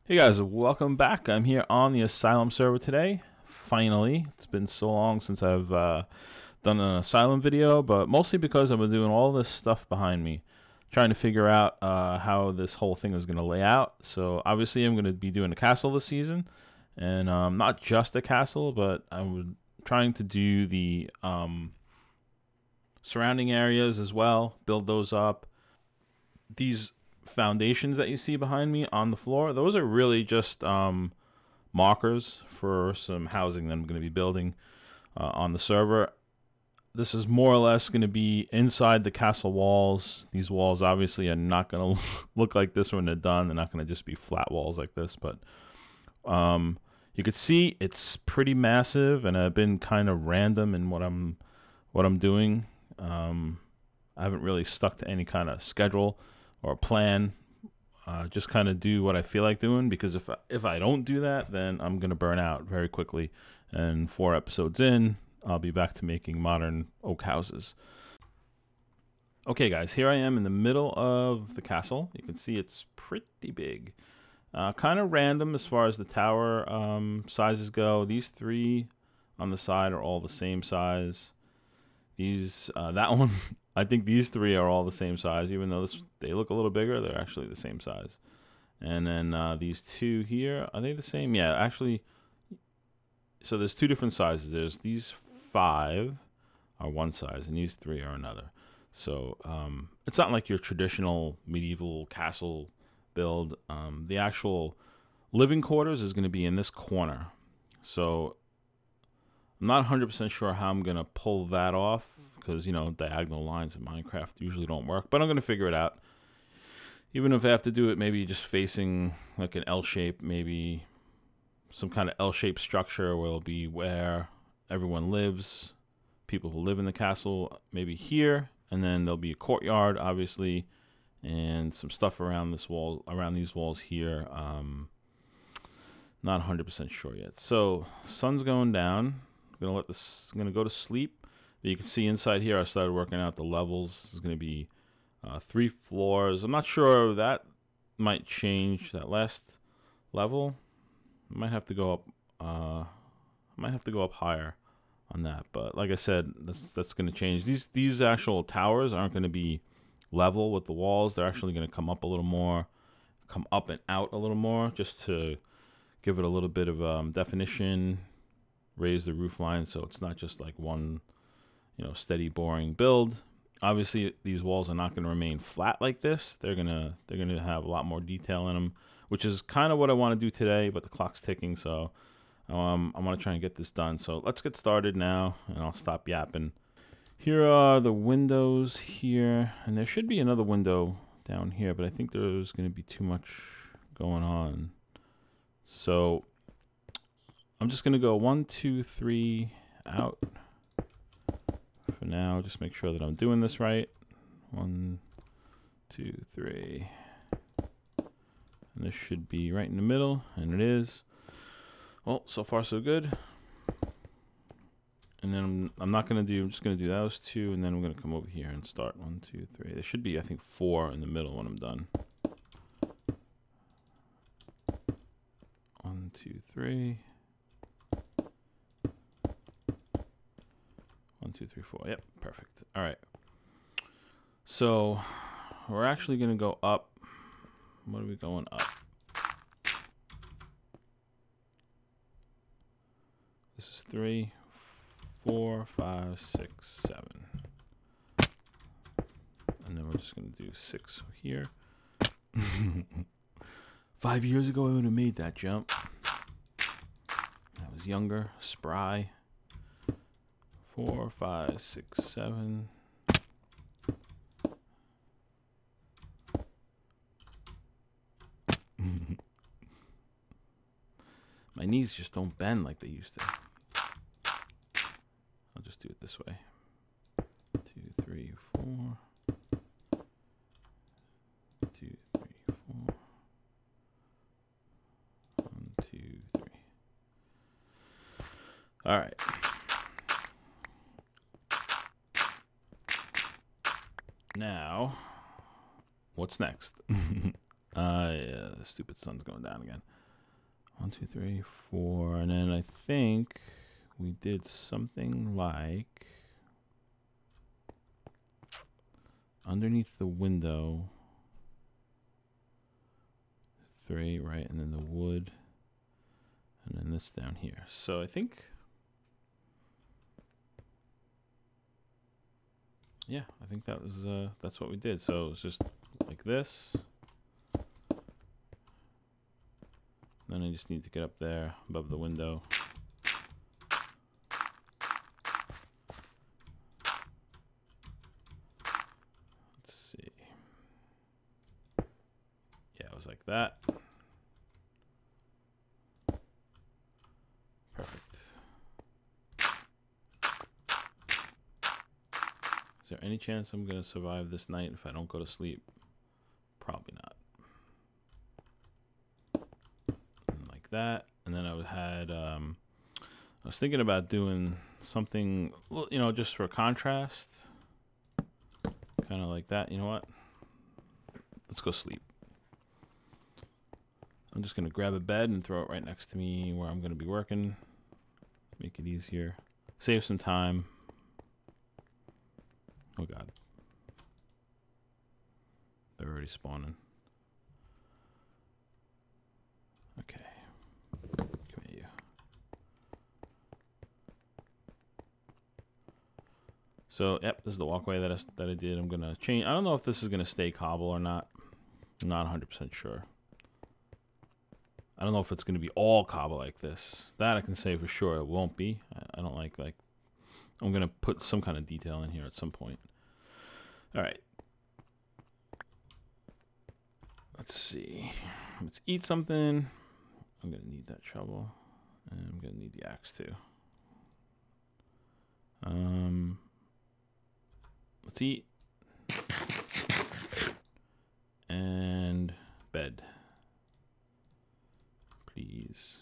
Hey guys, welcome back. I'm here on the Asylum server today. Finally, it's been so long since I've done an Asylum video, but mostly because I've been doing all this stuff behind me, trying to figure out how this whole thing is going to lay out. So obviously I'm going to be doing a castle this season, and not just a castle, but I'm trying to do the surrounding areas as well, build those up. These foundations that you see behind me on the floor, those are really just markers for some housing that I'm going to be building on the server. This is more or less going to be inside the castle walls. These walls obviously are not going to look like this when they're done. They're not going to just be flat walls like this, but you could see it's pretty massive, and I've been kind of random in what I'm doing. I haven't really stuck to any kind of schedule or plan. Just kind of do what I feel like doing, because if I don't do that, then I'm gonna burn out very quickly. And 4 episodes in, I'll be back to making modern oak houses. Okay, guys, here I am in the middle of the castle. You can see it's pretty big. Kind of random as far as the tower sizes go. These 3 on the side are all the same size. That one, I think these 3 are all the same size, even though they look a little bigger. They're actually the same size. And then these 2 here, are they the same? Yeah, actually. So there's 2 different sizes. There's these 5 are one size, and these 3 are another. So it's not like your traditional medieval castle build. The actual living quarters is going to be in this corner. So I'm not 100% sure how I'm going to pull that off, because, diagonal lines in Minecraft usually don't work. But I'm going to figure it out. Even if I have to do it maybe just facing like an L shape, maybe some kind of L-shaped structure will be where everyone lives, people who live in the castle, maybe here, and then there'll be a courtyard, obviously, and some stuff around these walls here. Not 100% sure yet. So sun's going down. I'm gonna go to sleep. But you can see inside here, I started working out the levels. There's gonna be 3 floors. I'm not sure, that might change. That last level, I might have to go up. Higher on that. But like I said, that's going to change. These actual towers aren't going to be level with the walls. They're actually going to come up a little more, come up and out a little more, just to give it a little bit of definition. Raise the roof line so it's not just like one, steady, boring build. Obviously, these walls are not going to remain flat like this. They're gonna have a lot more detail in them, which is kind of what I want to do today. But the clock's ticking, so I want to try and get this done. So let's get started now, and I'll stop yapping. Here are the windows here, and there should be another window down here, but I think there's going to be too much going on. So I'm just going to go 1, 2, 3 out for now. Just make sure that I'm doing this right. 1, 2, 3. And this should be right in the middle, and it is. Well, so far so good. And then I'm just going to do those 2, and then I'm going to come over here and start 1, 2, 3. There should be, I think, 4 in the middle when I'm done. 1, 2, 3. 1, 2, 3, 4. Yep, perfect. All right. So we're actually going to go up. What are we going up? This is 3, 4, 5, 6, 7. And then we're just going to do 6 here. 5 years ago, I would have made that jump. I was younger, spry. 4, 5, 6, 7. My knees just don't bend like they used to. I'll just do it this way. 2, 3, 4. 2, 3, 4. 1, 2, 3. All right. Now, what's next? Yeah, the stupid sun's going down again. 1, 2, 3, 4, and then I think we did something like underneath the window 3, right, and then the wood, and then this down here. So I think, yeah, I think that was that's what we did. So it's just like this. Then I just need to get up there above the window. Let's see. Yeah, it was like that. Perfect. Is there any chance I'm going to survive this night if I don't go to sleep? Probably not. And like that. And then I was thinking about doing something, you know, just for contrast. Kind of like that. You know what? Let's go sleep. I'm just going to grab a bed and throw it right next to me where I'm going to be working. Make it easier. Save some time. Oh god. They're already spawning. Okay. Come at you. So, yep, this is the walkway that I did. I'm going to change. I don't know if this is going to stay cobble or not. I'm not 100% sure. I don't know if it's going to be all cobble like this. That I can say for sure it won't be. I don't like I'm going to put some kind of detail in here at some point. Alright. Let's see. Let's eat something. I'm going to need that shovel. And I'm going to need the axe too. Let's eat. And bed. Please.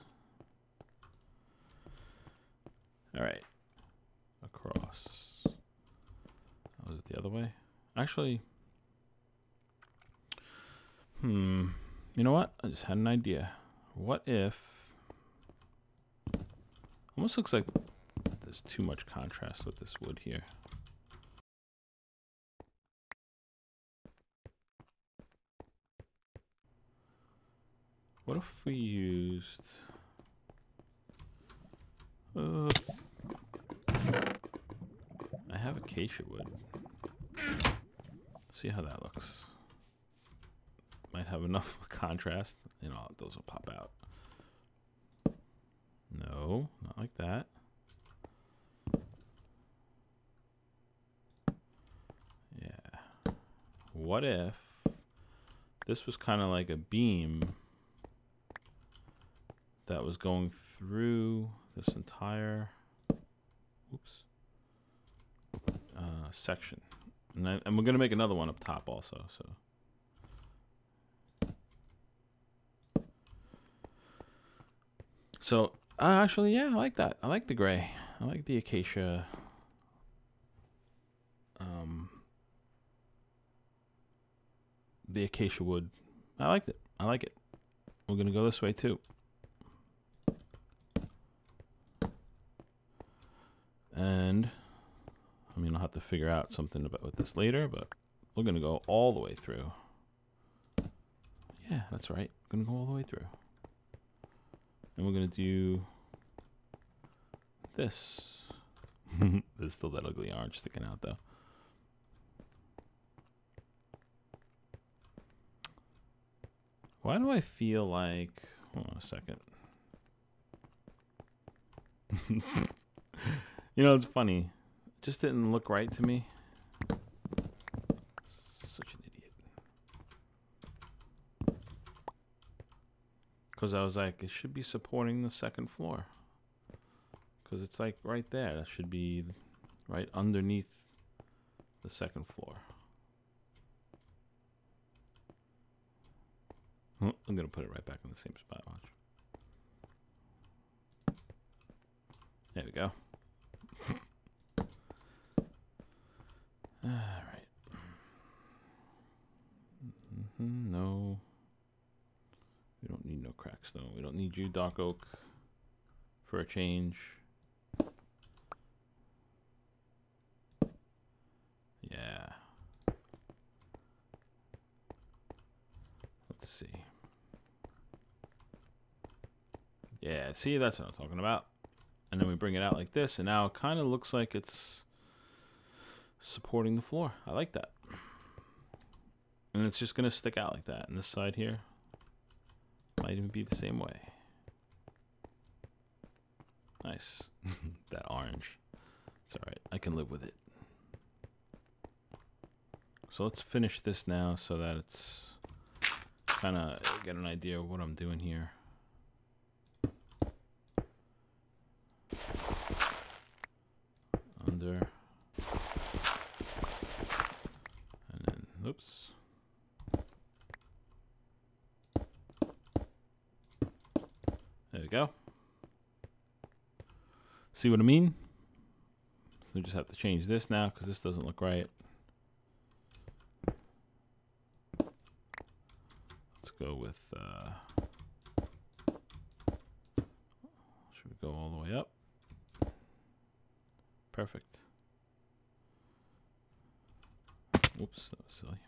Alright. Across. Was it the other way? Actually, you know what? I just had an idea. What if... Almost looks like there's too much contrast with this wood here. What if we used... I have acacia wood. See how that looks. Might have enough contrast. You know, those will pop out. No, not like that. Yeah. What if this was kind of like a beam that was going through this entire section, and we're gonna make another one up top also. So actually, yeah, I like that. I like the gray. I like the acacia. The acacia wood. I liked it. I like it. We're gonna go this way too. And I mean, I'll have to figure out something about with this later, but we're gonna go all the way through. Yeah, that's right. We're gonna go all the way through. And we're gonna do this. There's still that ugly orange sticking out though. Why do I feel like... Hold on a second. You know, it's funny. It just didn't look right to me. Such an idiot. Because I was like, it should be supporting the second floor. Because it's like right there. That should be right underneath the second floor. I'm going to put it right back in the same spot. Watch. There we go. Alright. No. no crack stone. We don't need you, dark oak, for a change. Yeah. Let's see. Yeah, see, that's what I'm talking about. And then we bring it out like this, and now it kind of looks like it's supporting the floor. I like that. And it's just going to stick out like that. And this side here might even be the same way. Nice. That orange. It's alright. I can live with it. So let's finish this now so that it's kind of get an idea of what I'm doing here. Under. And then, oops. There we go. See what I mean? So we just have to change this now because this doesn't look right. Let's go with, should we go all the way up? Perfect. Whoops, that was silly.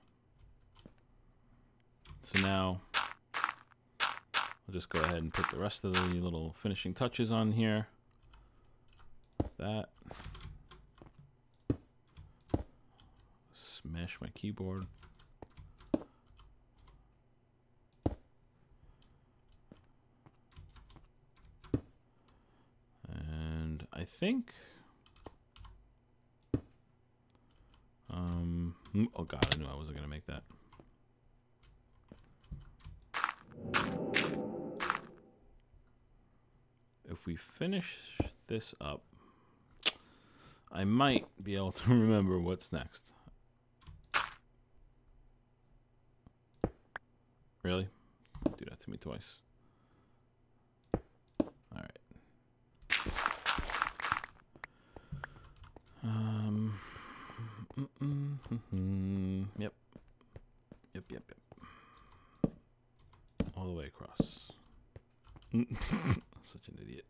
So now, we'll just go ahead and put the rest of the little finishing touches on here. That. Smash my keyboard. And I think, oh god, I knew I wasn't going to make that. If we finish this up, I might be able to remember what's next. Really? Do that to me twice. Alright. Yep. Yep. All the way across. Such an idiot.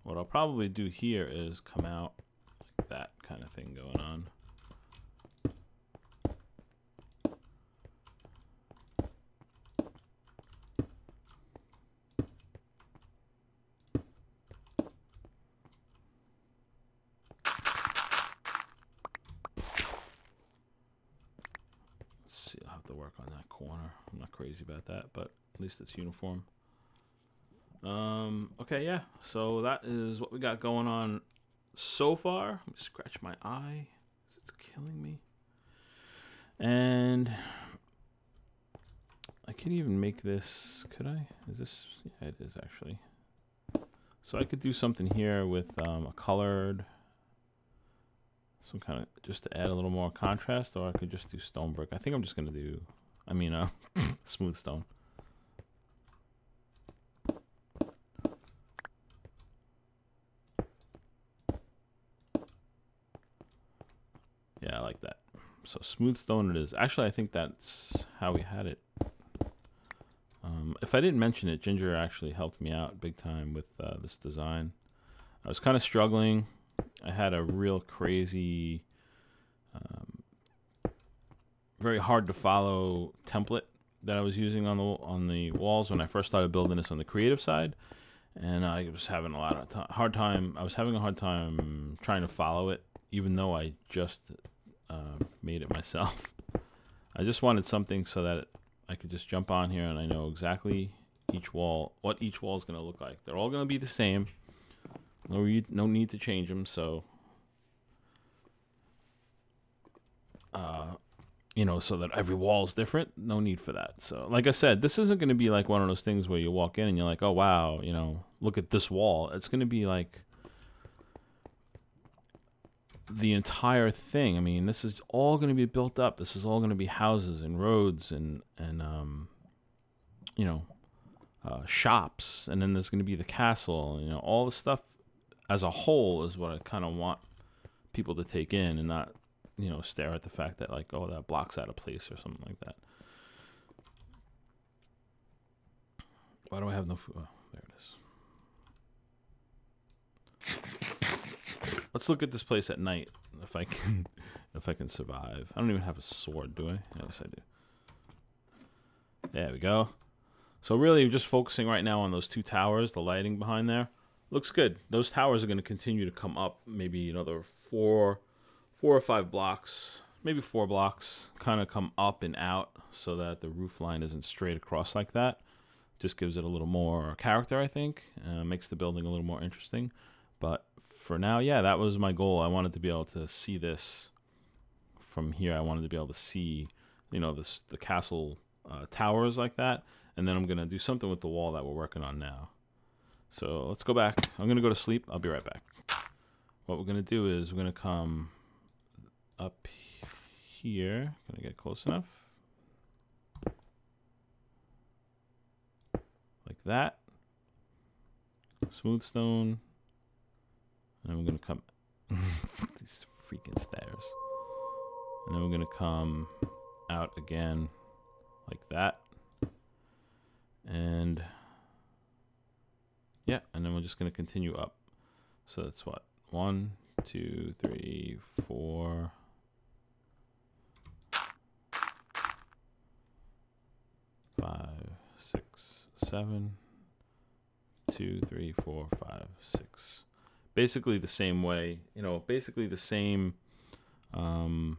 What I'll probably do here is come out like that kind of thing going on. Let's see, I'll have to work on that corner. I'm not crazy about that, but at least it's uniform. Okay, yeah, so that is what we got going on so far. Let me scratch my eye. It's killing me. And I could even make this, could I? Is this, yeah, it is actually. So I could do something here with a colored, some kind of, just to add a little more contrast, or I could just do stone brick. I think I'm just going to do, smooth stone. Yeah, I like that. So smooth stone it is. Actually, I think that's how we had it. If I didn't mention it, Ginger actually helped me out big time with this design. I was kind of struggling. I had a real crazy, very hard to follow template that I was using on the walls when I first started building this on the creative side, and I was having a lot of hard time. I was having a hard time trying to follow it, even though I just made it myself. I just wanted something so that I could just jump on here and I know exactly what each wall is going to look like. They're all going to be the same. No need to change them. So you know, so that every wall is different. No need for that. So, like I said, this isn't going to be like one of those things where you walk in and you're like, oh, wow, you know, look at this wall. It's going to be like the entire thing. I mean, this is all going to be built up. This is all going to be houses and roads and you know, shops. And then there's going to be the castle. You know, all the stuff as a whole is what I kind of want people to take in and not, you know, stare at the fact that like, oh, that block's out of place or something like that. Why do I have no food? Oh, there it is. Let's look at this place at night if I can if I can survive. I don't even have a sword, do I? Yes, I do. There we go. So really just focusing right now on those two towers, the lighting behind there. Looks good. Those towers are going to continue to come up maybe another four or five blocks, maybe 4 blocks, kind of come up and out so that the roof line isn't straight across like that. Just gives it a little more character, I think. Makes the building a little more interesting. But for now, yeah, that was my goal. I wanted to be able to see this from here. I wanted to be able to see, you know, the castle towers like that. And then I'm going to do something with the wall that we're working on now. So let's go back. I'm going to go to sleep. I'll be right back. What we're going to do is we're going to come up here. Can I get close enough? Like that. Smooth stone. And then we're going to come these freaking stairs. And then we're going to come out again like that. And yeah, and then we're just going to continue up. So that's what? 1, 2, 3, 4. 5, 6, 7, 2, 3, 4, 5, 6. Basically the same way, you know, basically the same pattern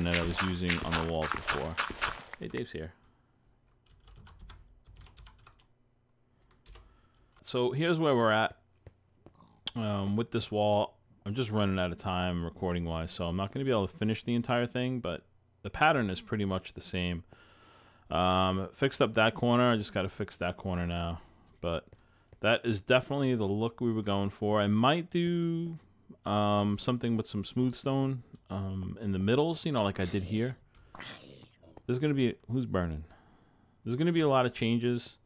that I was using on the walls before. Hey, Dave's here. So here's where we're at with this wall. I'm just running out of time recording wise, so I'm not going to be able to finish the entire thing, but the pattern is pretty much the same. Fixed up that corner. I just got to fix that corner now. But that is definitely the look we were going for. I might do something with some smooth stone in the middles, you know, like I did here. There's going to be... Who's burning? There's going to be a lot of changes.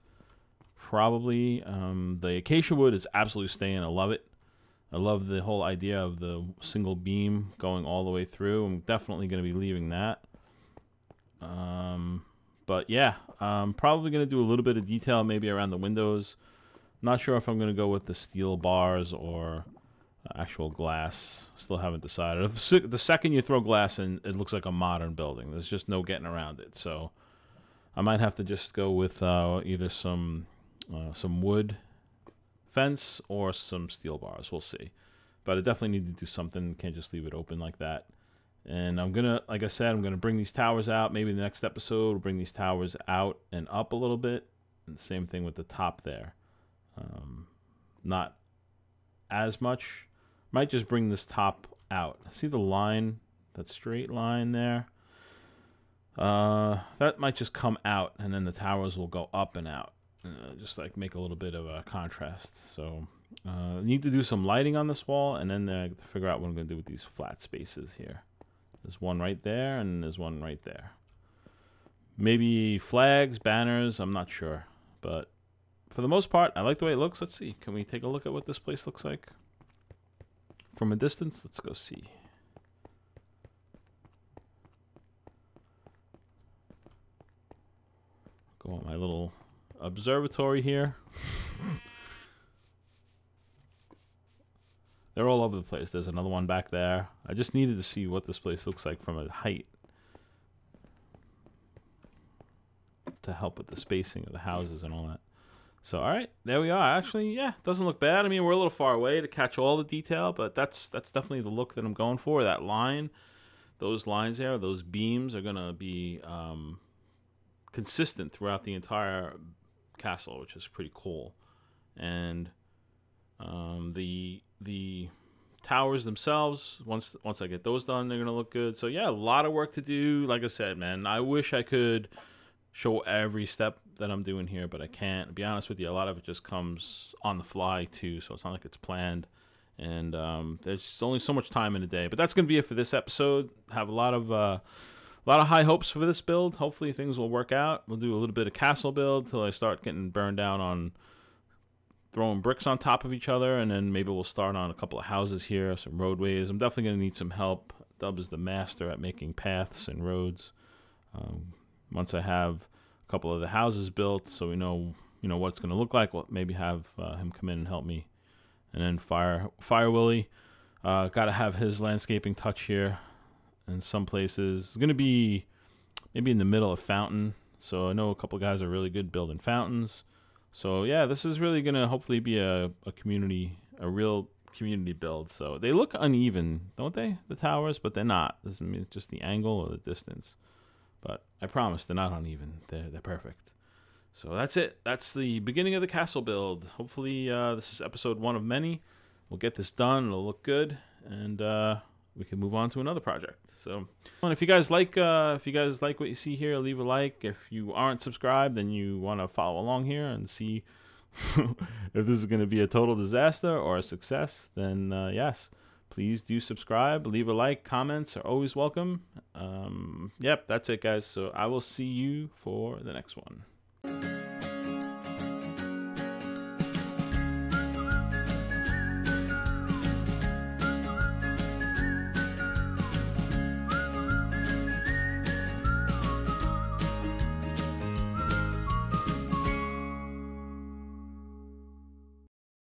Probably. The acacia wood is absolutely staying. I love it. I love the whole idea of the single beam going all the way through. I'm definitely going to be leaving that. But yeah, I'm probably going to do a little bit of detail maybe around the windows. Not sure if I'm going to go with the steel bars or actual glass. Still haven't decided. The second you throw glass in, it looks like a modern building. There's just no getting around it. So I might have to just go with either some wood fence or some steel bars. We'll see. But I definitely need to do something. Can't just leave it open like that. And I'm going to, like I said, I'm going to bring these towers out. Maybe the next episode we'll bring these towers out and up a little bit. And same thing with the top there. Not as much. Might just bring this top out. See the line, that straight line there? That might just come out, and then the towers will go up and out. Just like make a little bit of a contrast. So I need to do some lighting on this wall, and then I have to figure out what I'm going to do with these flat spaces here. There's one right there, and there's one right there. Maybe flags, banners, I'm not sure. But for the most part, I like the way it looks. Let's see. Can we take a look at what this place looks like? From a distance, let's go see. Go on my little observatory here. They're all over the place. There's another one back there. I just needed to see what this place looks like from a height to help with the spacing of the houses and all that. So, alright, there we are. Actually, yeah, doesn't look bad. I mean, we're a little far away to catch all the detail, but that's definitely the look that I'm going for. That line, those lines there, those beams are going to be consistent throughout the entire castle, which is pretty cool. And the towers themselves, once I get those done, they're gonna look good. So yeah, a lot of work to do. Like I said, man, I wish I could show every step that I'm doing here, but I can't. To be honest with you, a lot of it just comes on the fly too, so it's not like it's planned. And there's only so much time in a day. But that's gonna be it for this episode. Have a lot of high hopes for this build. Hopefully things will work out. We'll do a little bit of castle build till I start getting burned down on throwing bricks on top of each other, and then maybe we'll start on a couple of houses here, some roadways. I'm definitely going to need some help. Dub is the master at making paths and roads. Once I have a couple of the houses built, so we know what it's going to look like, we'll maybe have him come in and help me. And then Fire Willie, got to have his landscaping touch here. In some places, it's going to be maybe in the middle of fountain. So I know a couple guys are really good building fountains. So yeah, this is really gonna hopefully be a real community build. So they look uneven, don't they, the towers? But they're not. Doesn't mean it's just the angle or the distance. But I promise they're not uneven. They're perfect. So that's it. That's the beginning of the castle build. Hopefully this is episode 1 of many. We'll get this done. It'll look good, and we can move on to another project. So, and if you guys like what you see here, leave a like. If you aren't subscribed and you want to follow along here and see if this is going to be a total disaster or a success, then yes, please do subscribe. Leave a like. Comments are always welcome. Yep, that's it, guys. So I will see you for the next one.